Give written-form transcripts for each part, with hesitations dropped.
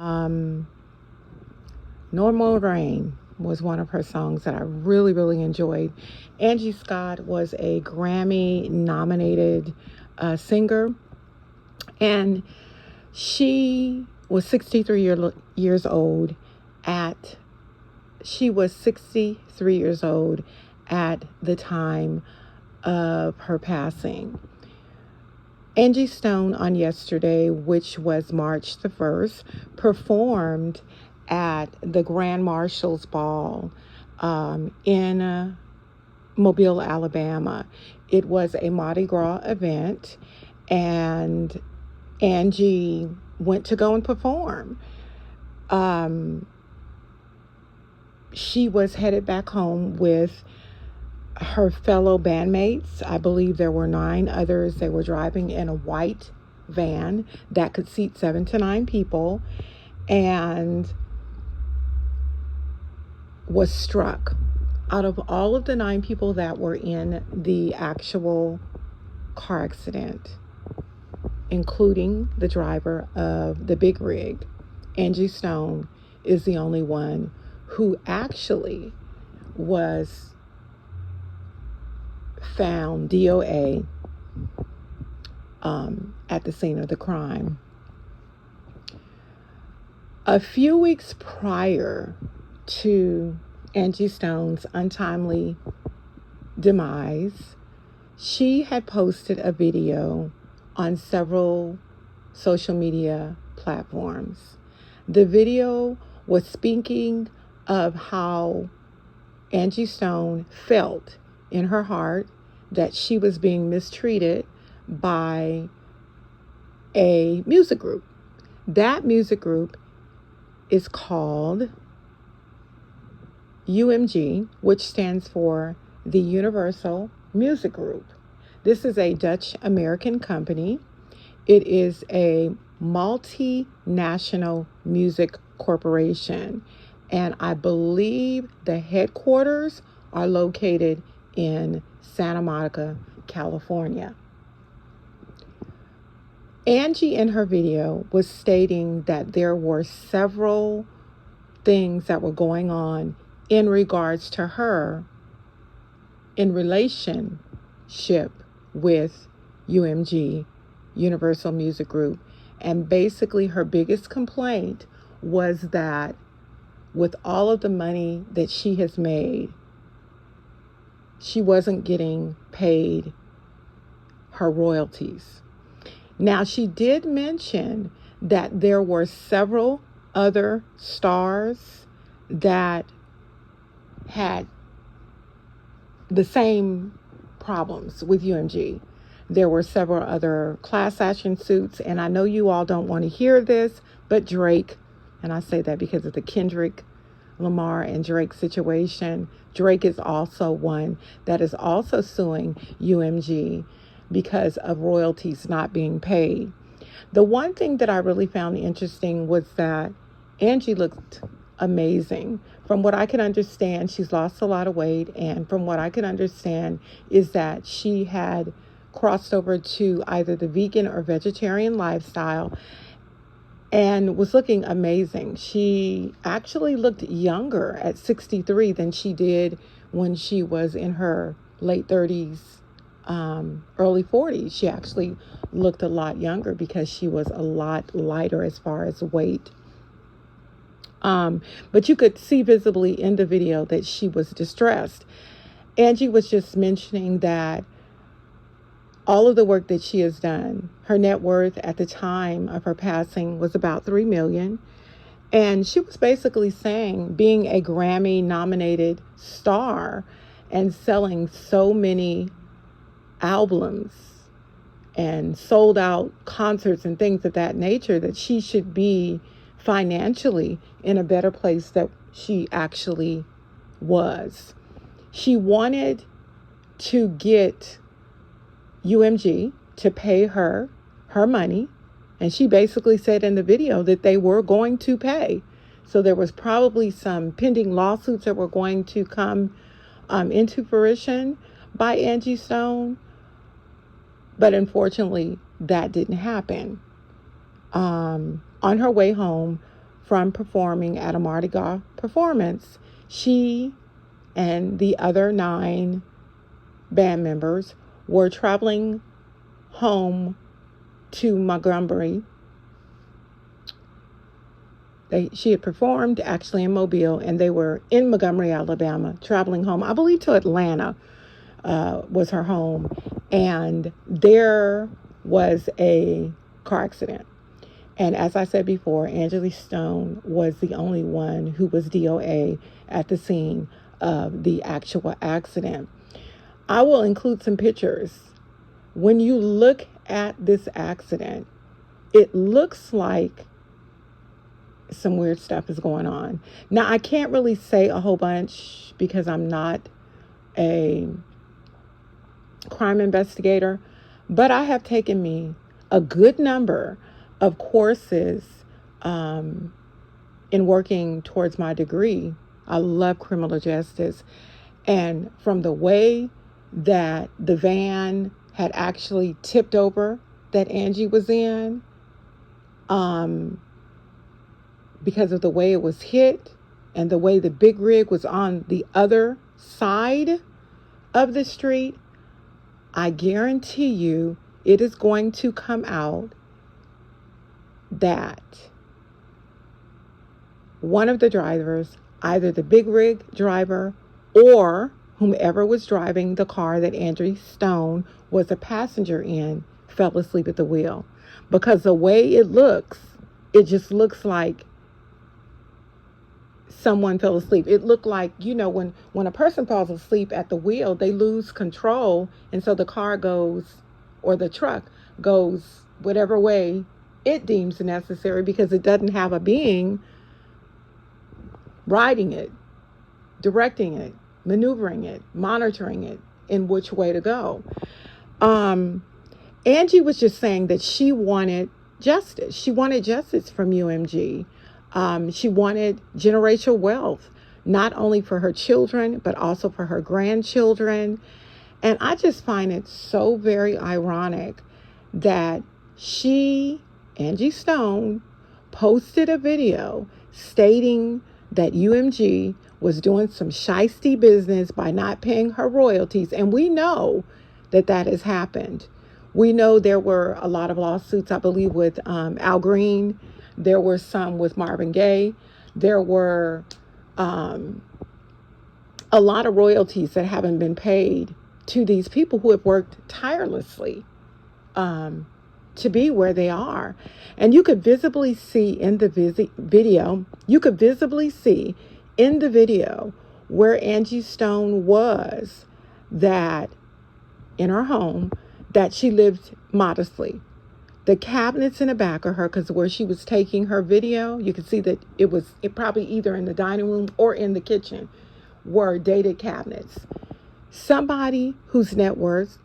Um, Normal Rain was one of her songs that I really, really enjoyed. Angie Scott was a Grammy nominated singer, and she was 63 years old at she was 63 years old at the time of her passing. Angie Stone on yesterday, which was March the 1st, performed at the Grand Marshals Ball in Mobile, Alabama. It was a Mardi Gras event, and Angie went to go and perform. Um, she was headed back home with her fellow bandmates. I believe there were 9 others. They were driving in a white van that could seat 7 to 9 people, and was struck. Out of all of the 9 people that were in the actual car accident, including the driver of the big rig, Angie Stone is the only one who actually was found DOA at the scene of the crime. A few weeks prior to Angie Stone's untimely demise, she had posted a video on several social media platforms. The video was speaking of how Angie Stone felt in her heart that she was being mistreated by a music group. That music group is called UMG, which stands for the Universal Music Group. This is a Dutch American company. It is a multinational music corporation, and I believe the headquarters are located in Santa Monica, California. Angie, in her video, was stating that there were several things that were going on in regards to her in relationship with UMG, Universal Music Group. And basically her biggest complaint was that with all of the money that she has made, she wasn't getting paid her royalties. Now, she did mention that there were several other stars that had the same problems with UMG. There were several other class action suits, and I know you all don't want to hear this, but Drake, and I say that because of the Kendrick Lamar and Drake situation, Drake is also one that is also suing UMG because of royalties not being paid. The one thing that I really found interesting was that Angie looked amazing. From what I can understand, she's lost a lot of weight, and from what I can understand is that she had crossed over to either the vegan or vegetarian lifestyle and was looking amazing. She actually looked younger at 63 than she did when she was in her late 30s, early 40s. She actually looked a lot younger because she was a lot lighter as far as weight. But you could see visibly in the video that she was distressed. Angie was just mentioning that all of the work that she has done, her net worth at the time of her passing was about $3 million. And she was basically saying being a Grammy nominated star and selling so many albums and sold out concerts and things of that nature, that she should be financially in a better place that she actually was. She wanted to get UMG to pay her money, and she basically said in the video that they were going to pay. So there was probably some pending lawsuits that were going to come into fruition by Angie Stone, but unfortunately that didn't happen. On her way home from performing at a Mardi Gras performance. She and the other 9 band members were traveling home to Montgomery. She had performed actually in Mobile, and they were in Montgomery, Alabama, traveling home, I believe to Atlanta was her home. And there was a car accident. And as I said before, Angie Stone was the only one who was DOA at the scene of the actual accident. I will include some pictures. When you look at this accident, it looks like some weird stuff is going on. Now, I can't really say a whole bunch because I'm not a crime investigator, but I have taken me a good number of courses in working towards my degree. I love criminal justice. And from the way that the van had actually tipped over that Angie was in, because of the way it was hit and the way the big rig was on the other side of the street, I guarantee you it is going to come out that one of the drivers, either the big rig driver or whomever was driving the car that Angie Stone was a passenger in, fell asleep at the wheel. Because the way it looks, it just looks like someone fell asleep. It looked like, when a person falls asleep at the wheel, they lose control. And so the car goes, or the truck goes whatever way it deems necessary, because it doesn't have a being riding it, directing it, maneuvering it, monitoring it in which way to go. Angie was just saying that she wanted justice. She wanted justice from UMG. She wanted generational wealth, not only for her children, but also for her grandchildren. And I just find it so very ironic that Angie Stone, posted a video stating that UMG was doing some shiesty business by not paying her royalties. And we know that that has happened. We know there were a lot of lawsuits, I believe, with Al Green. There were some with Marvin Gaye. There were a lot of royalties that haven't been paid to these people who have worked tirelessly to be where they are. And you could visibly see in the video, where Angie Stone was, that in her home, that she lived modestly. The cabinets in the back of her, because where she was taking her video, you could see that it probably either in the dining room or in the kitchen, were dated cabinets. Somebody whose net worth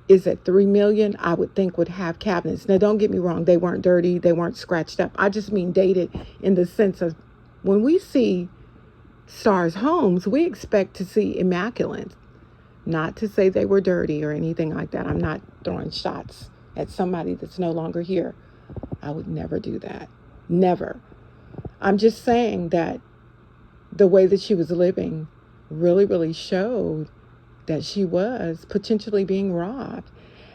is at $3 million, I would think, would have cabinets. Now, don't get me wrong. They weren't dirty. They weren't scratched up. I just mean dated in the sense of when we see stars' homes, we expect to see immaculate. Not to say they were dirty or anything like that. I'm not throwing shots at somebody that's no longer here. I would never do that. Never. I'm just saying that the way that she was living really, really showed that she was potentially being robbed.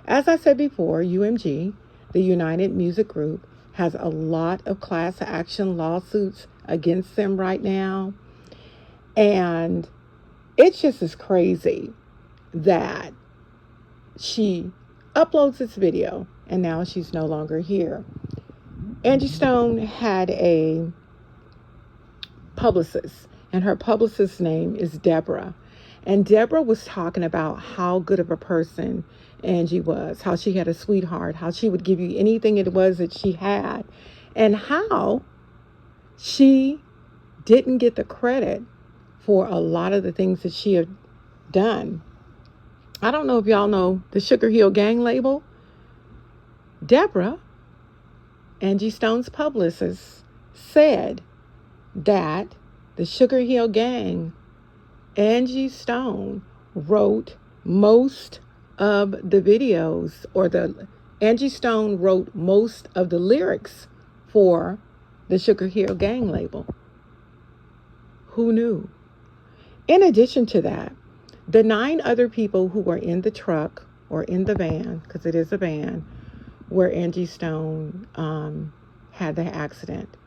As I said before, UMG, the United Music Group, has a lot of class action lawsuits against them right now. And it's just as crazy that she uploads this video and now she's no longer here. Angie Stone had a publicist, and her publicist's name is Deborah. And Deborah was talking about how good of a person Angie was, how she had a sweetheart, how she would give you anything it was that she had, and how she didn't get the credit for a lot of the things that she had done. I don't know if y'all know the Sugar Hill Gang label. Deborah, Angie Stone's publicist, said that the Sugar Hill Gang, Angie Stone wrote most of the videos, Angie Stone wrote most of the lyrics for the Sugar Hill Gang label. Who knew? In addition to that, the 9 other people who were in the truck or in the van, because it is a van, where Angie Stone had the accident,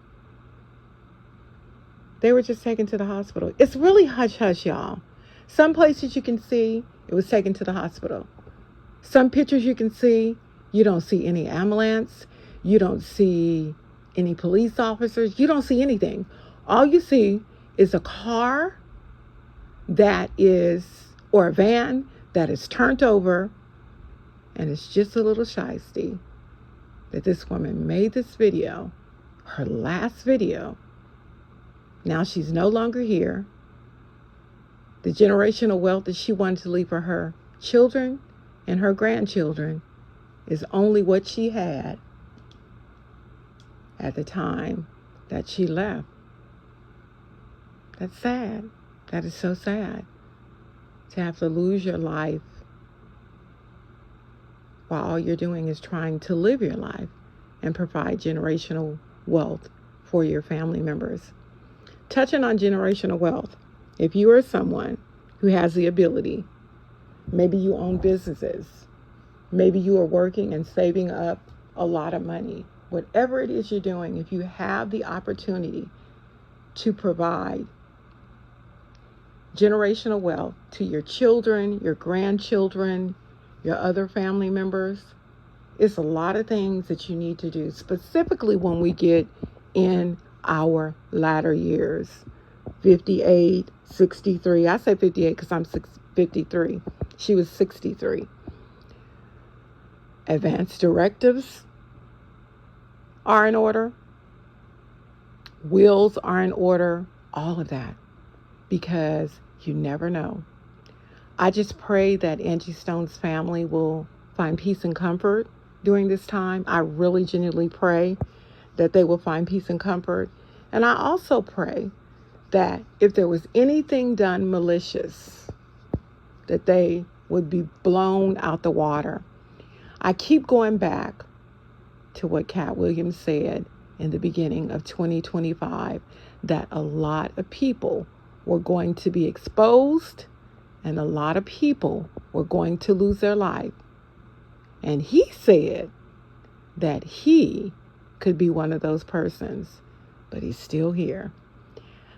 they were just taken to the hospital. It's really hush-hush, y'all. Some places you can see it was taken to the hospital. Some pictures you can see, you don't see any ambulance. You don't see any police officers. You don't see anything. All you see is a car that is, or a van that is turned over, and it's just a little shiesty that this woman made this video, her last video. Now she's no longer here. The generational wealth that she wanted to leave for her children and her grandchildren is only what she had at the time that she left. That's sad. That is so sad, to have to lose your life while all you're doing is trying to live your life and provide generational wealth for your family members. Touching on generational wealth, if you are someone who has the ability, maybe you own businesses, maybe you are working and saving up a lot of money, whatever it is you're doing, if you have the opportunity to provide generational wealth to your children, your grandchildren, your other family members, it's a lot of things that you need to do, specifically when we get in our latter years, 58, 63. I say 58 because I'm 53. She was 63. Advance directives are in order. Wills are in order. All of that. Because you never know. I just pray that Angie Stone's family will find peace and comfort during this time. I really genuinely pray that they will find peace and comfort. And I also pray that if there was anything done malicious, that they would be blown out the water. I keep going back to what Cat Williams said in the beginning of 2025, that a lot of people were going to be exposed and a lot of people were going to lose their life. And he said that he could be one of those persons, but he's still here.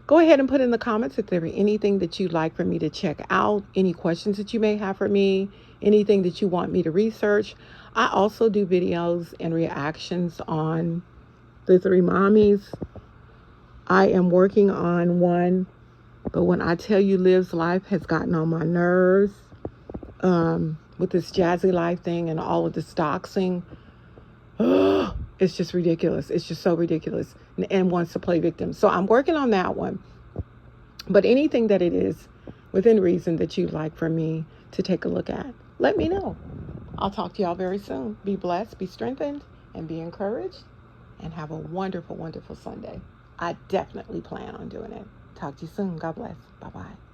Go ahead and put in the comments if there is anything that you'd like for me to check out, any questions that you may have for me, anything that you want me to research. I also do videos and reactions on the 3 mommies. I am working on one, but when I tell you Liv's life has gotten on my nerves, with this Jazzy Life thing and all of this doxing, it's just ridiculous. It's just so ridiculous, and wants to play victim. So I'm working on that one. But anything that it is within reason that you'd like for me to take a look at, let me know. I'll talk to y'all very soon. Be blessed, be strengthened, and be encouraged, and have a wonderful, wonderful Sunday. I definitely plan on doing it. Talk to you soon. God bless. Bye-bye.